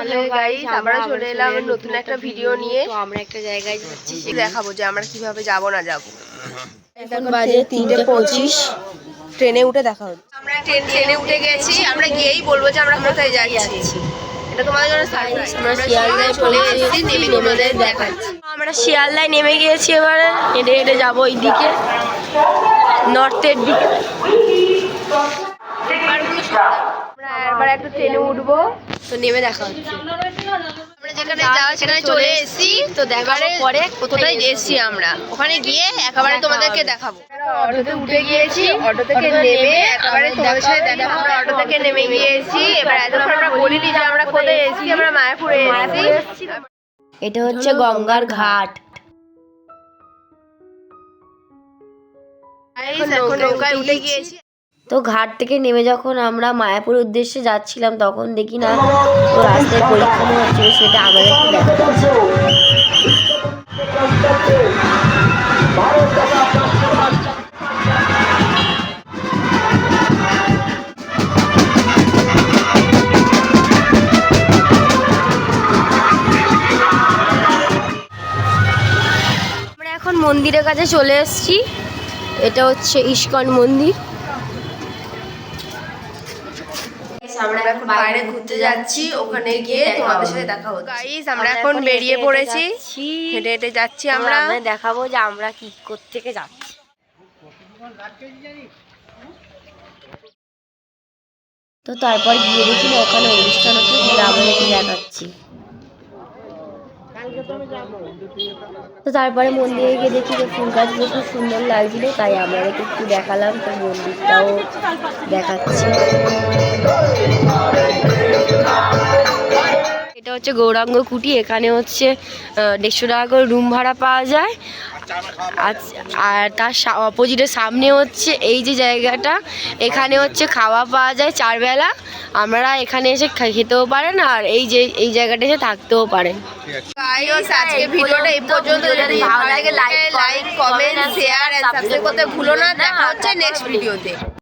Hello guys, আমরা চলে এলাম নতুন একটা ভিডিও নিয়ে। তো আমরা একটা জায়গায় যাচ্ছি, দেখাবো যে আমরা কিভাবে যাব না যাব। এখন বাজে 3:25, ট্রেনে উঠে দেখা হচ্ছে। আমরা ট্রেনে উঠে গেছি, আমরা গিয়েই বলবো যে আমরা কোথায় যাচ্ছি। এটা তোমাদের জন্য সারপ্রাইজ। আমরা শিয়ালদায় চলে এসেছি, নেমে তোমাদের দেখাচ্ছি। আমরা শিয়ালদায় নেমে গিয়েছি, এবারে হেঁটে হেঁটে যাবো ওইদিকে, নর্থের দিকে। এবার একটা ট্রেনে উঠবো, তো নেমে দেখা হচ্ছে। আমরা যেখানে যাওয়া সেখানে চলে এসেছি, তো দেখার পরে কোথায় এসেছি আমরা ওখানে গিয়ে একেবারে তোমাদেরকে দেখাবো। অটোতে উঠে গিয়েছি, অটো থেকে নেমে একেবারে তোমাদের সাথে দেখা। আমরা অটো থেকে নেমে গিয়েছি, এবার এতক্ষণ আমরা বলিনি যে আমরা কোথায় এসেছি। আমরা মায়াপুরে এসেছি। এটা হচ্ছে গঙ্গার ঘাট। এখন নৌকায় উঠে গিয়েছি। তো ঘাট থেকে নেমে যখন আমরা মায়াপুরের উদ্দেশ্যে যাচ্ছিলাম, তখন দেখি না তো রাস্তায় পরীক্ষা হচ্ছিল, সেটা আমাদেরকে দেখা যাচ্ছে। আমরা এখন মন্দিরের কাছে চলে এসেছি। এটা হচ্ছে ইস্কন মন্দির। আমরা এখন বাইরে ঘুরতে যাচ্ছি, ওখানে গিয়ে তোমাদের সাথে দেখা হচ্ছে। গাইস, আমরা এখন বেরিয়ে পড়েছি, হেঁটে হেঁটে যাচ্ছি। আমরা দেখাবো যে আমরা কি কোত্থেকে যাচ্ছি। তো তারপর গিয়ে দেখি না ওখানে অনুষ্ঠান হচ্ছে, সেটা আমাদেরকে দেখাচ্ছি। তো তারপরে মন্দিরে গিয়ে দেখি যে ফুল গাছগুলো খুব সুন্দর লাগছিল, তাই আমাদেরকে একটু দেখালাম। তো মন্দিরটাও দেখাচ্ছি। এটা হচ্ছে গৌরাঙ্গ কুটি। এখানে হচ্ছে 150 টাকা করে রুম ভাড়া পাওয়া যায়। আর তার অপোজিটের সামনে হচ্ছে এই যে জায়গাটা, এখানে হচ্ছে খাওয়া পাওয়া যায় 4 বেলা। আপনারা এখানে এসে খেতেও পারেন, আর এই জায়গাটা এসে থাকতেও পারেন। গাইস, আজকে ভিডিওটা এই পর্যন্ত। যদি ভালো লাগে like, comment, share and subscribe করতে ভুলো না। দেখা হচ্ছে নেক্সট ভিডিওতে।